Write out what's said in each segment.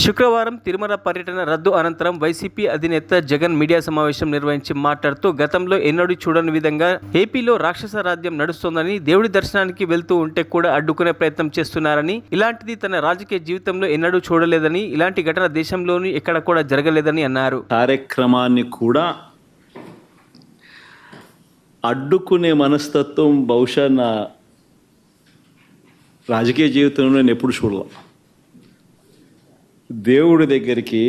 శుక్రవారం తిరుమల పర్యటన రద్దు అనంతరం వైసీపీ అధినేత జగన్ మీడియా సమావేశం నిర్వహించి మాట్లాడుతూ గతంలో ఎన్నడూ చూడని విధంగా ఏపీలో రాక్షస రాజ్యం నడుస్తోందని, దేవుడి దర్శనానికి వెళ్తూ ఉంటే కూడా అడ్డుకునే ప్రయత్నం చేస్తున్నారని, ఇలాంటిది తన రాజకీయ జీవితంలో ఎన్నడూ చూడలేదని, ఇలాంటి ఘటన దేశంలోని ఎక్కడ కూడా జరగలేదని అన్నారు. కార్యక్రమాన్ని కూడా అడ్డుకునే మనస్తత్వం బహుశా నా రాజకీయ జీవితంలో నేను ఎప్పుడు చూడలే. దేవుడి దగ్గరికి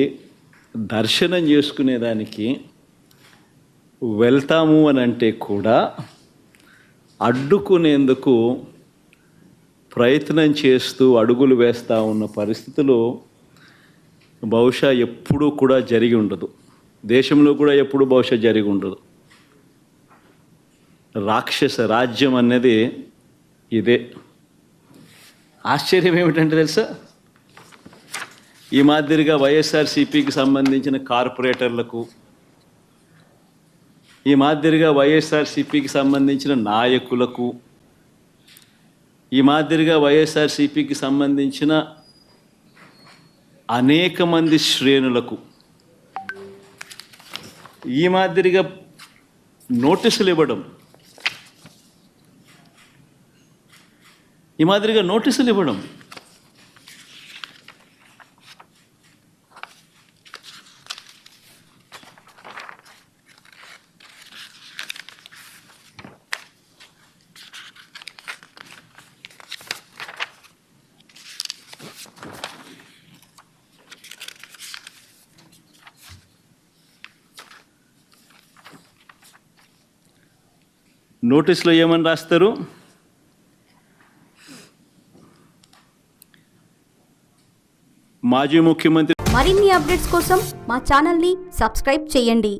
దర్శనం చేసుకునేదానికి వెళ్తాము అని అంటే కూడా అడ్డుకునేందుకు ప్రయత్నం చేస్తూ అడుగులు వేస్తూ ఉన్న పరిస్థితులు బహుశా ఎప్పుడూ కూడా జరిగి ఉండదు. దేశంలో కూడా ఎప్పుడు బహుశా జరిగి ఉండదు. రాక్షస రాజ్యం అనేది ఇదే. ఆశ్చర్యం ఏమిటంటే తెలుసా, ఈ మాదిరిగా వైఎస్ఆర్సీపీకి సంబంధించిన కార్పొరేటర్లకు, ఈ మాదిరిగా వైఎస్ఆర్సీపీకి సంబంధించిన నాయకులకు, ఈ మాదిరిగా వైఎస్ఆర్సీపీకి సంబంధించిన అనేక మంది శ్రేణులకు ఈ మాదిరిగా నోటీసులు ఇవ్వడం, నోటీసులో ఏమని రాస్తారు, మాజీ ముఖ్యమంత్రి. మరిన్ని అప్డేట్స్ కోసం మా ఛానల్ని సబ్స్క్రైబ్ చేయండి.